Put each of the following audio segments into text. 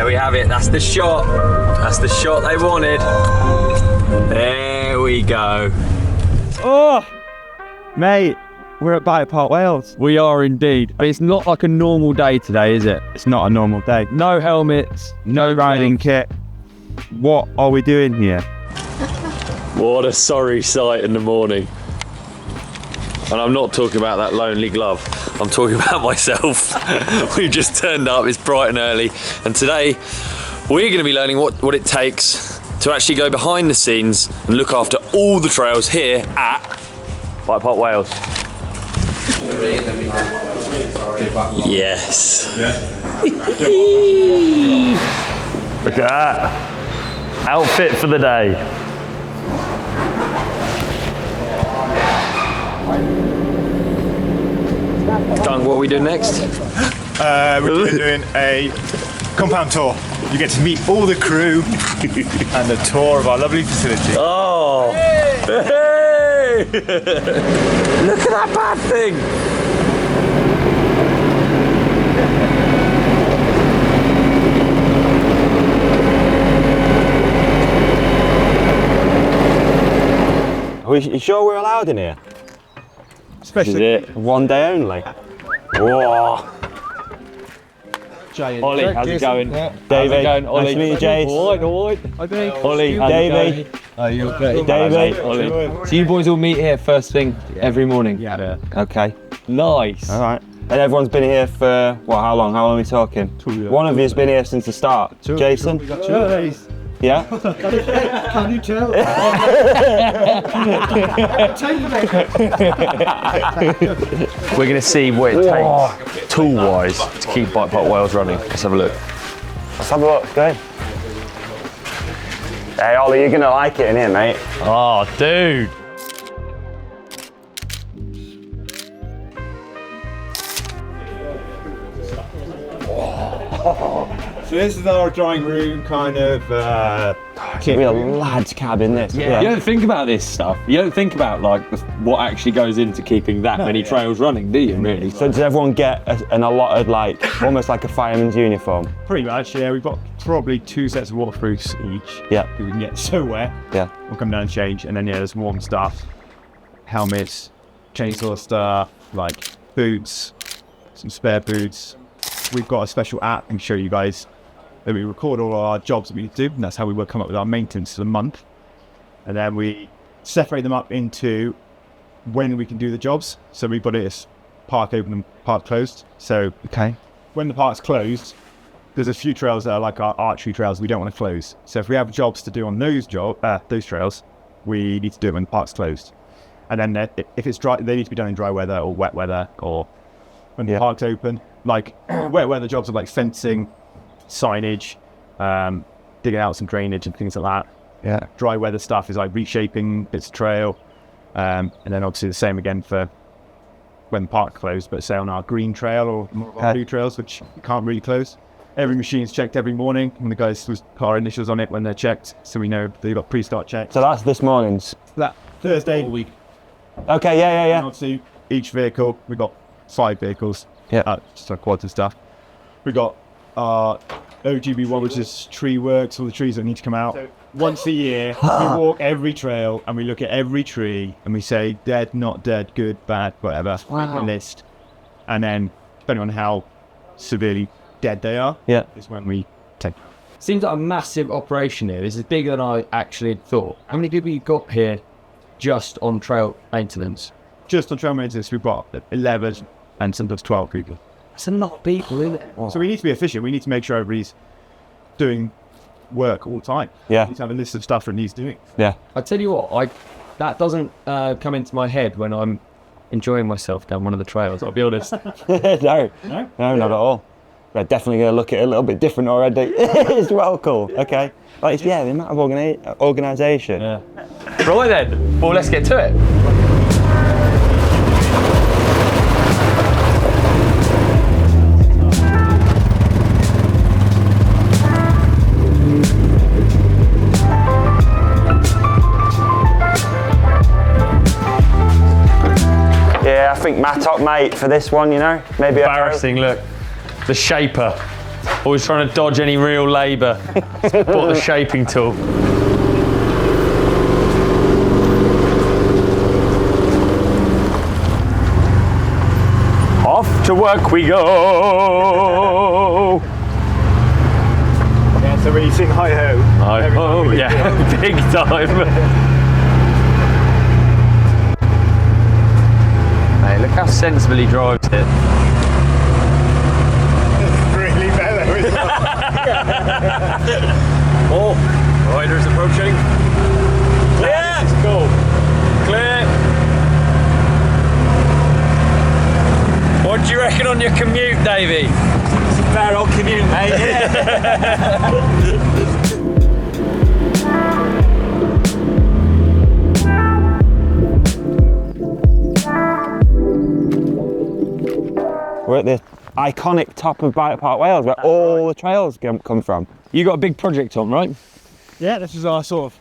There we have it. That's the shot. That's the shot they wanted. There we go. Oh, mate, we're at BikePark Wales. We are indeed. But it's not like a normal day today, is it? It's not a normal day. No helmets, No riding kit. What are we doing here? What a sorry sight in the morning. And I'm not talking about that lonely glove. I'm talking about myself. We've just turned up, it's bright and early. And today, we're gonna be learning what it takes to actually go behind the scenes and look after all the trails here at BikePark Wales. Yes. Look at that. Outfit for the day. Dunk, what are we doing next? We're doing a compound tour. You get to meet all the crew and a tour of our lovely facility. Oh! Hey! Look at that bad thing! Are you sure we're allowed in here? Especially One day only. Whoa. Ollie, how's it going? David, going, Ollie? nice to meet you, Jace. All right. Ollie, Davey. Are you okay? Davey. Ollie. So you boys all meet here first thing every morning? Yeah. Okay. Nice. All right. And everyone's been here for, what, how long? How long are we talking? 2 years. One of you's been here since the start. Jason? Yeah? Can you tell? We're going to see what it takes, tool-wise, to keep BikePark Wales running. Let's have a look. Let's have a look. Go ahead. Hey, Ollie, you're going to like it in here, mate. Oh, dude. So this is our drawing room, kind of Real lad's cabin, this. You don't think about this stuff. You don't think about like what actually goes into keeping that many trails running, do you? Really? So does everyone get an allotted, like, almost like a fireman's uniform? pretty much, yeah. We've got probably 2 sets of waterproofs each. Yeah. Because we can get so wet. Yeah. We'll come down and change, and then yeah, there's warm stuff, helmets, chainsaw stuff, like boots, some spare boots. We've got a special app I can show you guys that we record all our jobs that we do, and that's how we will come up with our maintenance for the month. And then we separate them up into when we can do the jobs. So we've got it as park open and park closed. So when the park's closed, there's a few trails that are like our archery trails we don't want to close. So if we have jobs to do on those trails, we need to do it when the park's closed. And then if it's dry, they need to be done in dry weather or wet weather, or when the park's open. Like wet weather jobs are like fencing, signage, digging out some drainage and things like that. Yeah. Dry weather stuff is like reshaping bits of trail, and then obviously the same again for when the park closed, but say on our green trail or more of our blue trails, which you can't really close. Every machine's checked every morning, and the guys put our initials on it when they're checked, so we know they've got pre-start checks. So that's this morning's. That Thursday week. Okay, yeah. And obviously each vehicle, we've got 5 vehicles. Yeah. Just our quads and stuff. We got our OGB one, which is tree works, all the trees that need to come out. So once a year, we walk every trail and we look at every tree and we say dead, not dead, good, bad, whatever. Wow. List. And then, depending on how severely dead they are, is when we take. Seems like a massive operation here. This is bigger than I actually had thought. How many people you got here just on trail maintenance? Just on trail maintenance, we've got 11 and sometimes 12 people. That's a lot of people, isn't it? So we need to be efficient. We need to make sure everybody's doing work all the time. Yeah. We need to have a list of stuff that needs doing. Yeah. I tell you what, that doesn't come into my head when I'm enjoying myself down one of the trails, I'll be honest. No, not at all. We're definitely going to look at it a little bit different already. It's well cool. Okay. Like, the amount of organisation. Yeah. Right then, well, let's get to it. Yeah, I think Mattock, mate, for this one, you know. Maybe embarrassing, look. The shaper. Always trying to dodge any real labour. Bought the shaping tool. Off to work we go. Yeah, so when you sing hi-ho. Hi-ho, yeah, big time. Hey, look how sensible he drives it. Really mellow, isn't it? Oh, riders approaching. Clear! This is cool. Clear! What do you reckon on your commute, Davey? It's a fair old commute, mate. We're at the iconic top of BikePark Wales, where all the trails come from. You got a big project on, right? Yeah, this is our sort of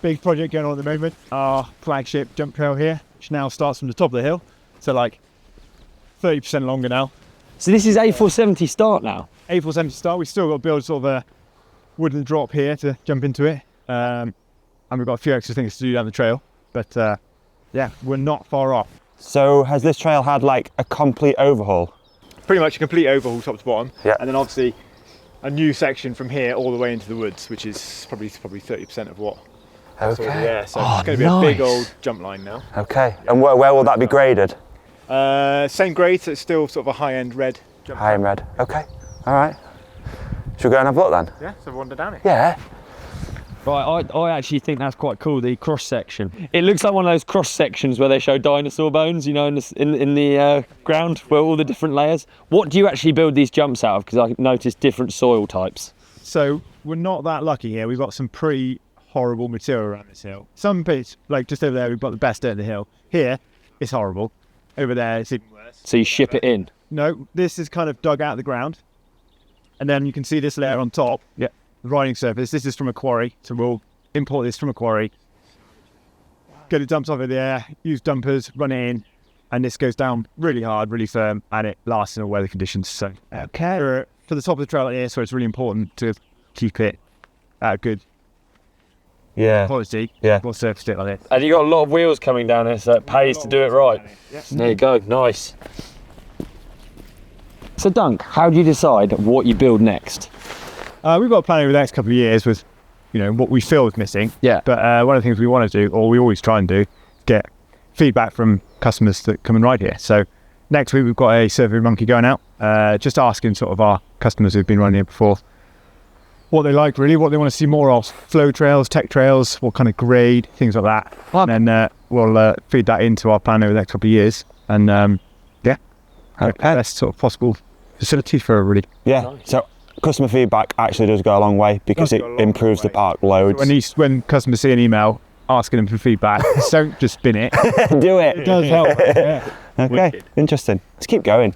big project going on at the moment. Our flagship jump trail here, which now starts from the top of the hill. So like 30% longer now. So this is A470 start now? A470 start. We've still got to build sort of a wooden drop here to jump into it. And we've got a few extra things to do down the trail. But yeah, we're not far off. So has this trail had like a complete overhaul? Pretty much a complete overhaul top to bottom. Yeah. And then obviously a new section from here all the way into the woods, which is probably 30% of what. Okay. Yeah, so it's going to be a big old jump line now. Okay. And where will that be graded? Same grade, so it's still sort of a high-end red jump High and red. Okay. All right. Should we go and have a look then? Yeah, so wander down it. Yeah. Right, I actually think that's quite cool, the cross section. It looks like one of those cross sections where they show dinosaur bones, you know, in the ground, where all the different layers. What do you actually build these jumps out of? Because I noticed different soil types. So we're not that lucky here. We've got some pretty horrible material around this hill. Some bits, like just over there, we've got the best dirt of the hill. Here, it's horrible. Over there, it's even worse. So you ship it in? No, this is kind of dug out of the ground. And then you can see this layer on top. Yeah. The riding surface. This is from a quarry, so we'll import this from a quarry, get it dumped over there, use dumpers, run it in, and this goes down really hard, really firm, and it lasts in all weather conditions. So for the top of the trail here, so it's really important to keep it at good quality. Yeah. We'll surface it like this. And you got a lot of wheels coming down here, so it pays to do it right. Yeah. There you go, nice. So Dunk, how do you decide what you build next? We've got a plan over the next couple of years with, you know, what we feel is missing. Yeah. But one of the things we want to do, or we always try and do, get feedback from customers that come and ride here. So next week we've got a survey monkey going out, just asking sort of our customers who've been riding here before what they like, really, what they want to see more of. Flow trails, tech trails, what kind of grade, things like that. And then we'll feed that into our plan over the next couple of years. And best sort of possible facility for everybody. Yeah. Nice. So customer feedback actually does go a long way because it improves the park loads. When customers see an email asking them for feedback, don't just spin it. Do it. It does help. Yeah. Okay. Wicked. Interesting. Let's keep going.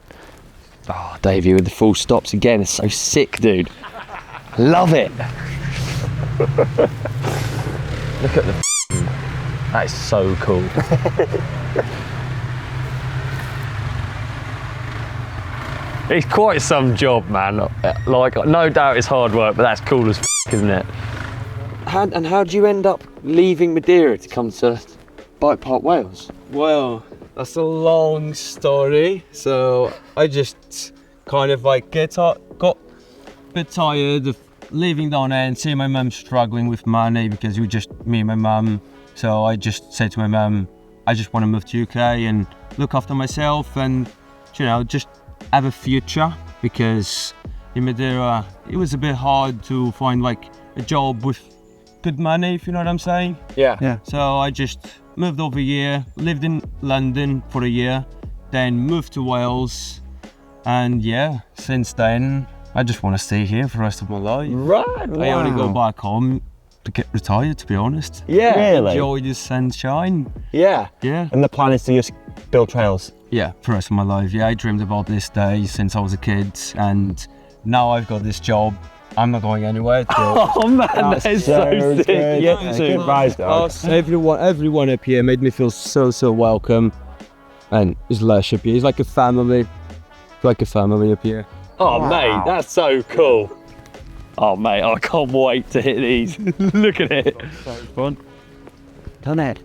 Oh, Davey with the full stops again. It's so sick, dude. Love it. Look at the. That is so cool. It's quite some job, man. Like, no doubt it's hard work, but that's cool as isn't it? How do you end up leaving Madeira to come to BikePark Wales? Well, that's a long story. So I just kind of like got a bit tired of living down there and seeing my mum struggling with money because we just, me and my mum. So I just said to my mum, I just want to move to UK and look after myself and, you know, just have a future, because in Madeira it was a bit hard to find like a job with good money, if you know what I'm saying. Yeah. So I just moved over here, lived in London for a year, then moved to Wales, and yeah, since then I just want to stay here for the rest of my life. Right. I only go back home to get retired, to be honest. Yeah. Really? Enjoy the sunshine. Yeah. Yeah. And the plan is to just build trails. Yeah, for the rest of my life. Yeah, I dreamed about this day since I was a kid, and now I've got this job. I'm not going anywhere. Oh man, that is so sick. Good. Yeah, Good advice, dog. Everyone up here made me feel so welcome, and it's lush up here. It's like a family up here. Oh, Wow. mate, that's so cool. Oh, mate, I can't wait to hit these. Look at it. So fun. Done it.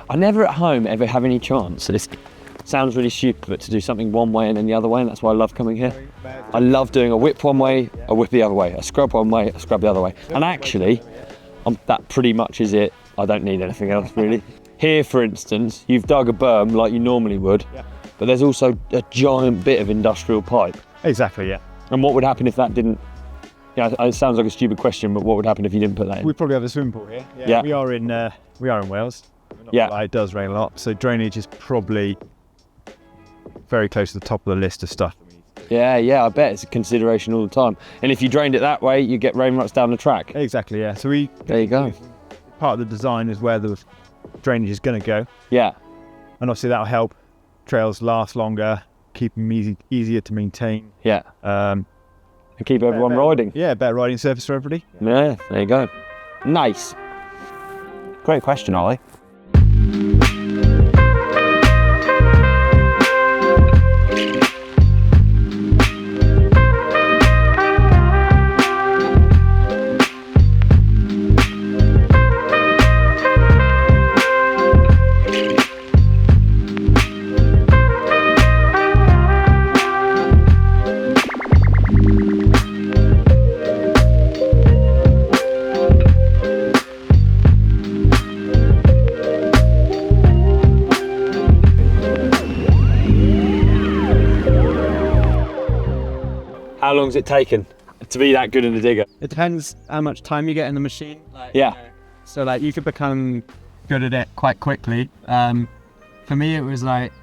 I never at home ever have any chance. This sounds really stupid, but to do something one way and then the other way, and that's why I love coming here. I love doing a whip one way, a whip the other way, a scrub one way, a scrub the other way. And actually, that pretty much is it. I don't need anything else really. Here, for instance, you've dug a berm like you normally would, but there's also a giant bit of industrial pipe. Exactly, yeah. And what would happen if that didn't? Yeah, it sounds like a stupid question, but what would happen if you didn't put that in? We probably have a swimming pool here. Yeah. We are in Wales. Yeah. It does rain a lot, so drainage is probably very close to the top of the list of stuff. Yeah, I bet it's a consideration all the time. And if you drained it that way, you get rain ruts down the track. Exactly, yeah. So There you go. part of the design is where the drainage is going to go, Yeah, and obviously that'll help trails last longer, keep them easier to maintain. yeah. And keep everyone riding. Yeah, better riding surface for everybody. Yeah, there you go. Nice. Great question, Ollie. How long's it taken to be that good in the digger? It depends how much time you get in the machine. Like, Yeah. you know, so like you could become good at it quite quickly. For me, it was like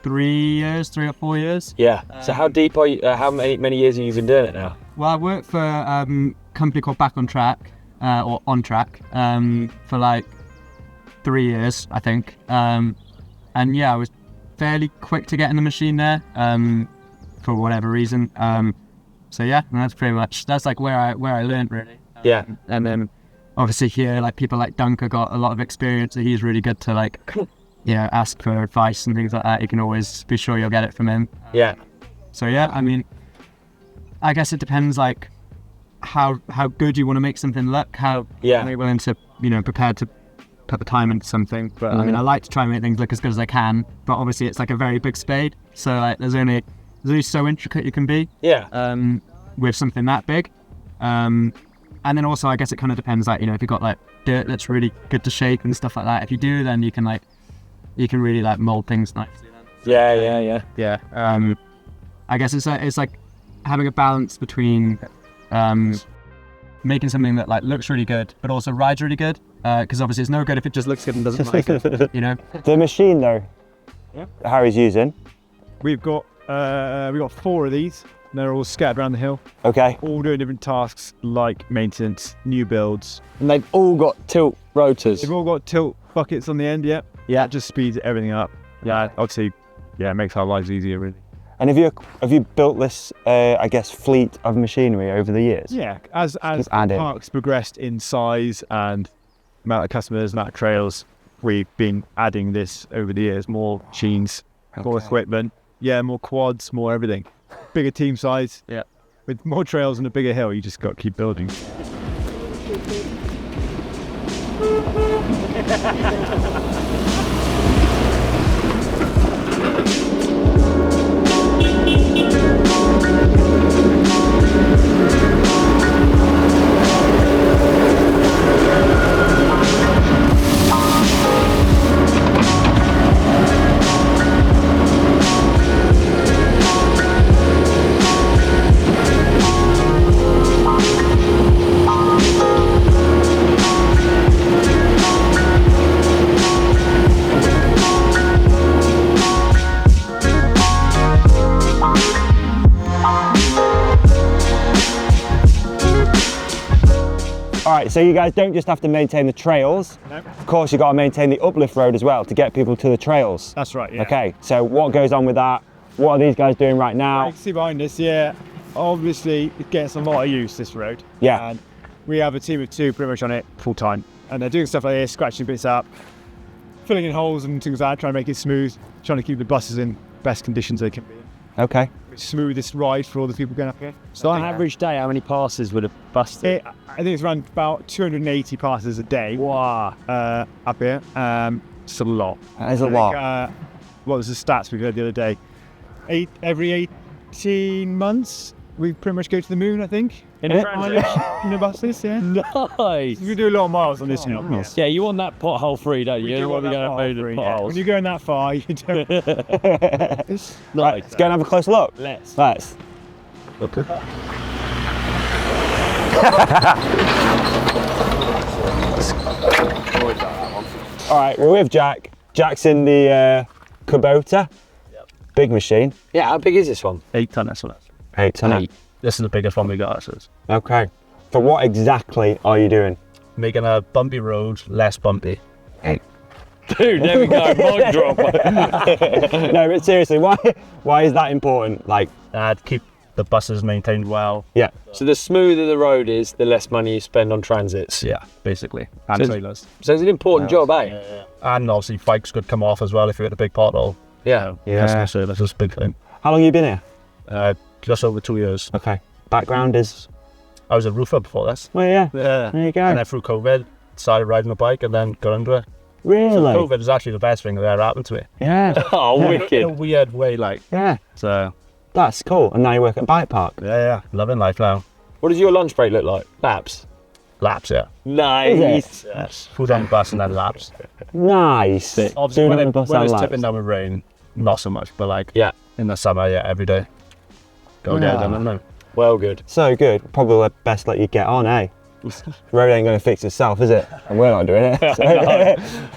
3 or 4 years. Yeah. So how deep are you? How many years have you been doing it now? Well, I worked for a company called Back on Track, or On Track, for like 3 years, I think. And yeah, I was fairly quick to get in the machine there, for whatever reason. So yeah, and that's like where I learned really. Yeah. And then obviously here, like people like Duncan got a lot of experience, so he's really good to like, you know, ask for advice and things like that. You can always be sure you'll get it from him. Yeah. So yeah, I mean, I guess it depends like how good you want to make something look, how are you willing to, you know, prepared to put the time into something. But I mean, I like to try and make things look as good as I can, but obviously it's like a very big spade, so like there's only so intricate you can be. Yeah. With something that big. And then also I guess it kind of depends, like, you know, if you've got like dirt that's really good to shape and stuff like that, if you do, then you can really like mold things nicely then. Yeah. I guess it's like having a balance between making something that like looks really good but also rides really good, because obviously it's no good if it just looks good and doesn't like it, you know. The machine though, Yeah. Harry's using. We've got 4 of these. They're all scattered around the hill, Okay. all doing different tasks like maintenance, new builds. And they've all got tilt rotors. They've all got tilt buckets on the end, yeah. Yeah. That just speeds everything up. Yeah, obviously, yeah, it makes our lives easier, really. And have you built this, I guess, fleet of machinery over the years? Yeah, as added. parks progressed in size and amount of customers, amount of trails, we've been adding this over the years. More machines, more equipment, yeah, more quads, more everything. Bigger team size. Yeah. With more trails and a bigger hill, you just got to keep building. Alright, so you guys don't just have to maintain the trails. No. Of course, you've got to maintain the uplift road as well to get people to the trails. That's right, yeah. Okay, so what goes on with that? What are these guys doing right now? You can see behind us, yeah. Obviously, it gets a lot of use, this road. Yeah. And we have a team of 2 pretty much on it full time. And they're doing stuff like this, scratching bits up, filling in holes and things like that, trying to make it smooth, trying to keep the buses in best conditions they can be in. Okay. smoothest ride for all the people going up here. So on average day, how many passes would a bus do? I think it's around about 280 passes a day. Wow. Up here. It's a lot. That is a lot. What was the stats we heard the other day? Every 18 months, we pretty much go to the moon, I think. In a transit? In the buses, yeah. Nice. We do a lot of miles on this hill. Yeah, you want that pothole free, don't you? You don't want to go through the potholes. When you're going that far, you don't. Right, let's go and have a close look. Let's. All right, we're with Jack. Jack's in the Kubota. Big machine. Yeah, how big is this one? 8 ton, that's what that's. 8 ton. This is the biggest one we got. So it's Okay. So what exactly are you doing? making a bumpy road less bumpy. Dude, there we go, mic drop. No, but seriously, why is that important? Like, Keep the buses maintained well. yeah. So the smoother the road is, the less money you spend on transits. Yeah, basically. And trailers. So it's an important job, eh? And obviously bikes could come off as well if you hit a big pothole. Yeah. Customer service is a big thing. How long have you been here? Just over 2 years. Okay. Background is. I was a roofer before this. Well, yeah. Yeah. There you go. And then through COVID, started riding a bike and then got into it. Really? COVID is actually the best thing that ever happened to me. Yeah. Oh, In a wicked. weird way, like. Yeah. So, That's cool. And now you work at BikePark. yeah. Loving life now. What does your lunch break look like? Laps. Laps, yeah. Nice. Yes. Food on the bus and then laps. Nice. Obviously, Doing when, it on it, the bus when and it's laps. tipping down with rain, not so much. But like, Yeah. in the summer, yeah, every day. Go get it done, no. Well, good. So good. Probably best let you get on, eh? Road ain't going to fix itself, is it? And we're not doing it. So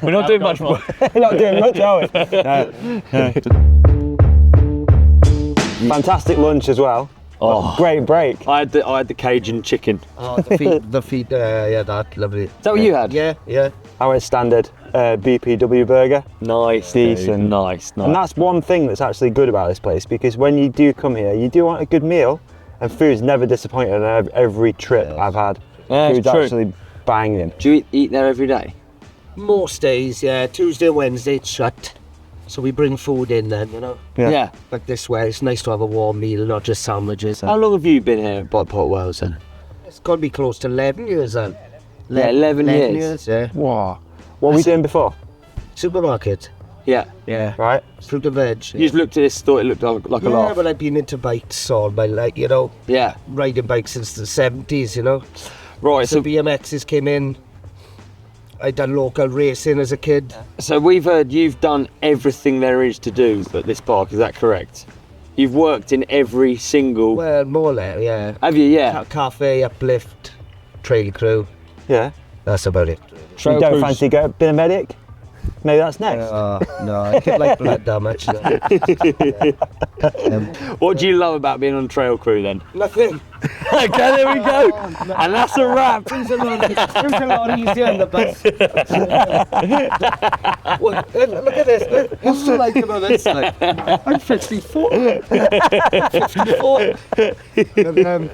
We're not doing much more. we're not doing much, are we? Fantastic lunch as well. Oh, Great break. I had the Cajun chicken. Oh, the feet, yeah, that lovely. Is that what you had? Yeah. Our standard BPW burger. Nice, Decent. dude. Nice. And that's one thing that's actually good about this place, because when you do come here, you do want a good meal, and food's never disappointed on every trip I've had. Yeah, it's Food's true. actually banging. Do you eat there every day? Most days, yeah. Tuesday and Wednesday it's shut. So we bring food in then, you know. Yeah. Like this way, it's nice to have a warm meal, not just sandwiches. How long have you been here at Port Wells then? It's got to be close to 11 years then. Yeah, 11 years. Yeah. Wow. What were we doing before? Supermarket. Yeah. Yeah. Right? Fruit and veg. You just looked at this, thought it looked like a Yeah, lot. but I've been into bikes all my life, you know. Yeah. Riding bikes since the 70s, you know. Right, So so BMXs came in. I done local racing as a kid. we've heard you've done everything there is to do at this park, is that correct? You've worked in every single... Well, more or less, yeah. Have you? Yeah. Cafe, uplift, trail crew. Yeah. That's about it. Trail you don't crews. fancy a bit of medic? Maybe that's next. No, I don't like blood that much. What do you love about being on trail crew then? Nothing. Okay, there we go. And that's a wrap. It's a lot easier on the bus. Well, look at this. What's so like about this? Like, I'm 54. 54. And,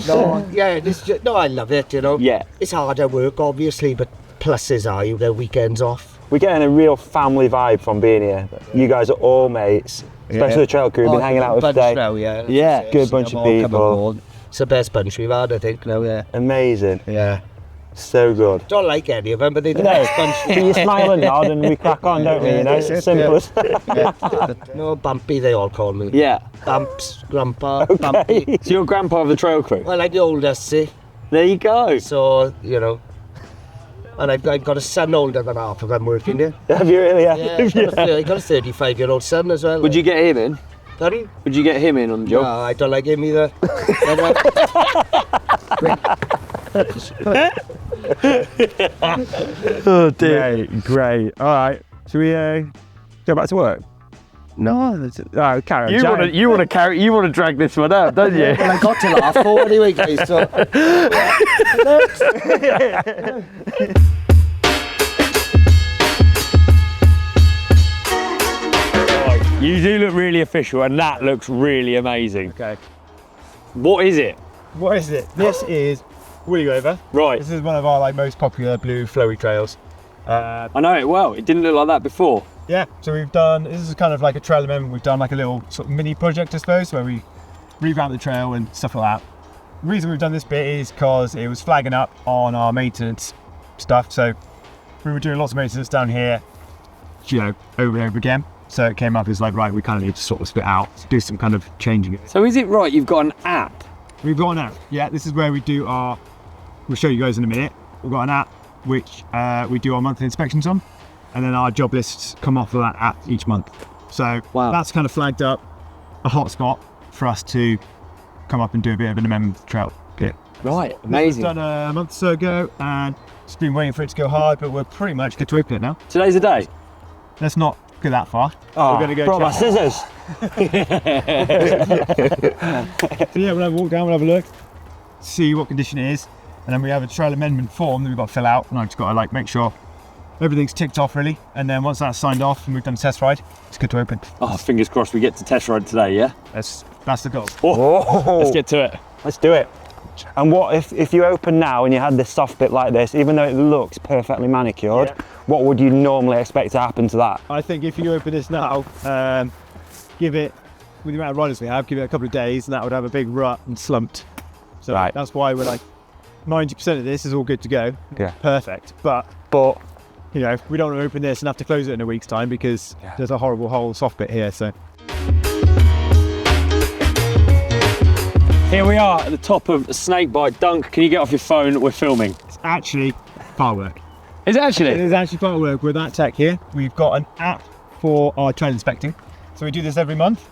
no, yeah, I love it, you know. Yeah. It's harder work, obviously, but pluses are you get weekends off. We're getting a real family vibe from being here. You guys are all mates, especially the trail crew we've been hanging out with bunch today. now, yeah. Yeah. Good bunch of All come people. aboard. It's the best bunch we've had, I think, now, yeah. Amazing. Yeah. So good. Don't like any of them, but they're the No, best bunch. you smile and nod and we crack on, don't we? You know, it's as simple as No, Bampi, they all call me. Yeah. Bamps, Grandpa, Bampi. So you're grandpa of the trail crew? Well, I'm the oldest, see. There you go. So, you know. And I've got a son older than half of them working there. Have you really? Yeah, I've got a 35-year-old son as well. Would you get him in? Sorry? Would you get him in on the No, job? I don't like him either. Oh dear. Great. All right. Should we go back to work? No. Carry on. You want to drag this one out, don't you? Well, I got till half 4 anyway, guys, so... You do look really official, and that looks really amazing. Okay. What is it? What is it? This is Woolly Rover. Right. This is one of our most popular blue flowy trails. I know it well. It didn't look like that before. Yeah, so we've done, this is kind of like a trail amendment, we've done like a little sort of mini project I suppose, where we revamp the trail and stuff like that. The reason we've done this bit is because it was flagging up on our maintenance stuff, so we were doing lots of maintenance down here, you know, over and over again. So it came up as like, right, we kind of need to sort of split out, do some kind of changing. So is it right, you've got an app? We've got an app, yeah, this is where we do our, we'll show you guys in a minute. We've got an app which we do our monthly inspections on, and then our job lists come off of that app each month. So that's kind of flagged up a hotspot for us to come up and do a bit of an amendment trail bit. Right, amazing. We've done a month or so ago, and just been waiting for it to go hard, but we're pretty much good to open it now. Today's the day. Let's not go that far. Oh, we're going to go brought my check. scissors. So yeah, we'll have a walk down, we'll have a look, see what condition it is, and then we have a trail amendment form that we've got to fill out, and I've just got to like make sure everything's ticked off really, and then once that's signed off and we've done a test ride, it's good to open. Oh, fingers crossed we get to test ride today, yeah? That's the goal. Oh, Let's get to it. let's do it. And what if you open now and you had this soft bit like this, even though it looks perfectly manicured, what would you normally expect to happen to that? I think if you open this now, give it, with the amount of riders we have, give it a couple of days and that would have a big rut and slumped. So Right. that's why we're like, 90% of this is all good to go. Yeah. Perfect. But you know, we don't want to open this and have to close it in a week's time because there's a horrible hole soft bit here, so. Here we are at the top of Snakebite. Dunk, can you get off your phone? We're filming. It's actually firework. Is it It actually? is actually firework with that tech here. We've got an app for our trail inspecting. So we do this every month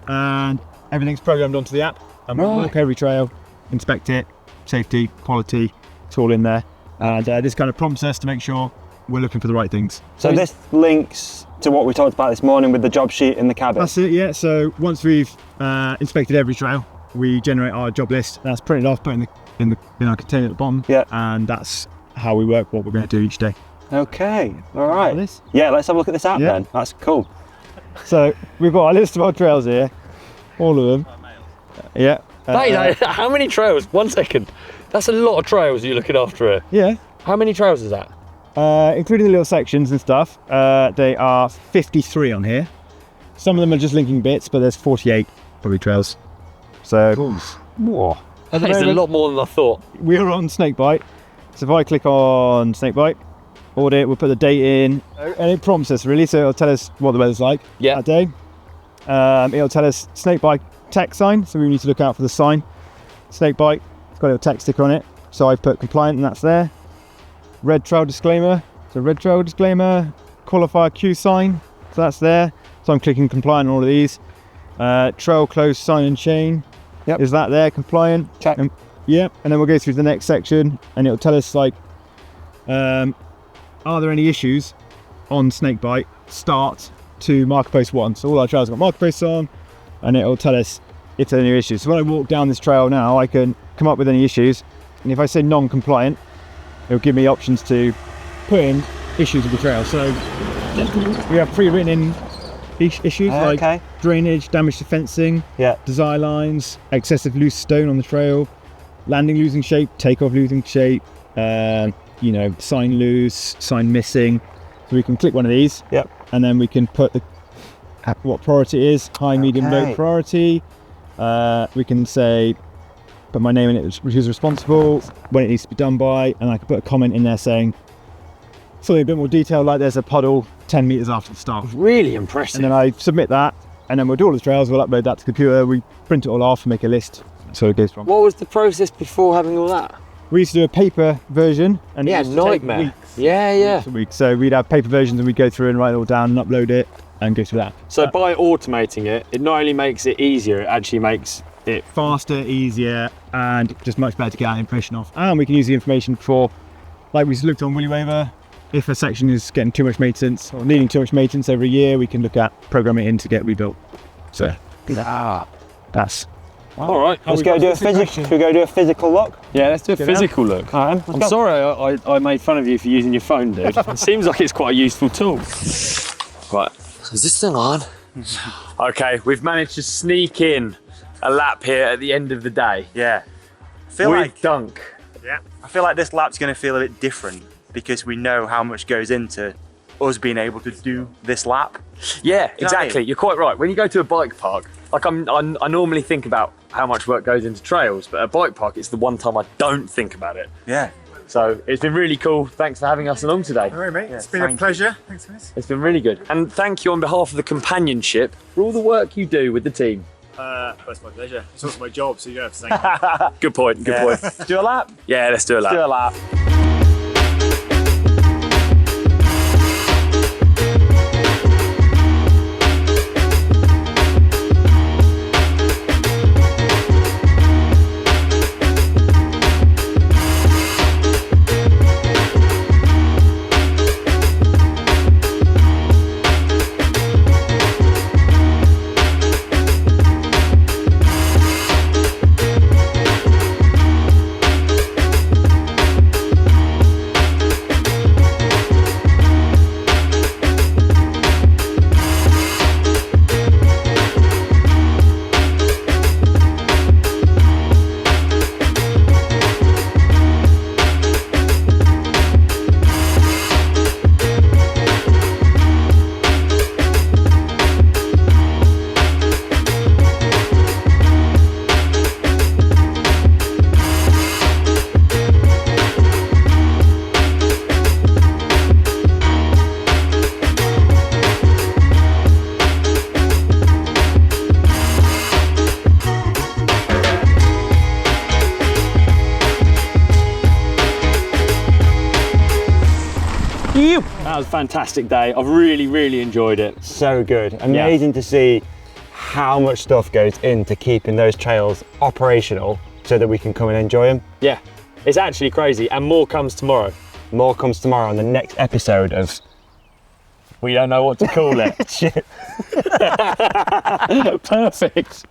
and everything's programmed onto the app. And we walk every trail, inspect it, safety, quality, it's all in there. And this kind of prompts us to make sure we're looking for the right things. So this links to what we talked about this morning with the job sheet in the cabin. That's it, yeah. So once we've inspected every trail, we generate our job list. That's printed off, put in our container at the bottom. Yeah. And that's how we work what we're going to do each day. Okay, all right. This? Yeah, let's have a look at this app Yeah. then. That's cool. So we've got a list of our trails here, all of them. Yeah. How many trails? 1 second. That's a lot of trails you're looking after here. Yeah. How many trails is that? Including the little sections and stuff, they are 53 on here. Some of them are just linking bits, but there's 48 probably trails. So, whoa. At the That is a moment, lot more than I thought. we're on Snakebite. So if I click on Snakebite, audit, we'll put the date in, and it prompts us really, so it'll tell us what the weather's like that day. It'll tell us Snakebite text sign, so we need to look out for the sign. Snakebite, it's got a little text sticker on it, so I put compliant and that's there. Red trail disclaimer, so red trail disclaimer, qualifier Q sign, so that's there. So I'm clicking compliant on all of these. Trail closed sign and chain, is that there, compliant? Check. And then we'll go through the next section and it'll tell us like, are there any issues on Snakebite start to marker post 1. So all our trails have got marker posts on and it'll tell us if there are any issues. So when I walk down this trail now, I can come up with any issues. And if I say non-compliant, it'll give me options to put in issues with the trail. So we have pre-written in issues like drainage, damage to fencing, desire lines, excessive loose stone on the trail, landing losing shape, takeoff losing shape, you know, sign loose, sign missing. So we can click one of these, and then we can put what priority it is, high, medium, low priority. We can say, put my name in it, who's responsible, when it needs to be done by, and I can put a comment in there saying something a bit more detailed, like there's a puddle 10 meters after the start. Really impressive. And then I submit that, and then we'll do all the trails, we'll upload that to the computer, we print it all off and make a list, so it goes from. What was the process before having all that? We used to do a paper version, and it Yeah, used to take nightmare. weeks. Yeah. So we'd have paper versions and we'd go through and write it all down and upload it and go through that. So by automating it, it not only makes it easier, it actually makes it Faster, easier, and just much better to get an impression of. And we can use the information for, like we looked on Willy Waver, if a section is getting too much maintenance or needing too much maintenance every year, we can look at programming it in to get rebuilt. So that's. all right. Let's go do a physical. Should we go do a physical look? Yeah, let's do a physical look. All right, I'm sorry I made fun of you for using your phone, dude. It seems like it's quite a useful tool. Right. Is this thing on? Okay, we've managed to sneak in a lap here at the end of the day. Yeah. I feel with like Dunk. I feel like this lap's going to feel a bit different because we know how much goes into us being able to do this lap. Yeah, You know what I exactly. mean? You're quite right. When you go to a bike park, like I normally think about how much work goes into trails, but at a bike park, it's the one time I don't think about it. Yeah. So it's been really cool. Thanks for having us along today. All right, mate. It's been thank a you. pleasure. Thanks, Ferris. It's been really good. And thank you on behalf of the companionship for all the work you do with the team. That's my pleasure. It's also my job, so you don't have to thank me. Good point, good point. Do a lap? Yeah, let's do a lap. Do a lap. That was a fantastic day. I've really enjoyed it. So good. Amazing to see how much stuff goes into keeping those trails operational so that we can come and enjoy them. Yeah, it's actually crazy, and more comes tomorrow. More comes tomorrow on the next episode of... We don't know what to call it. Shit. Perfect.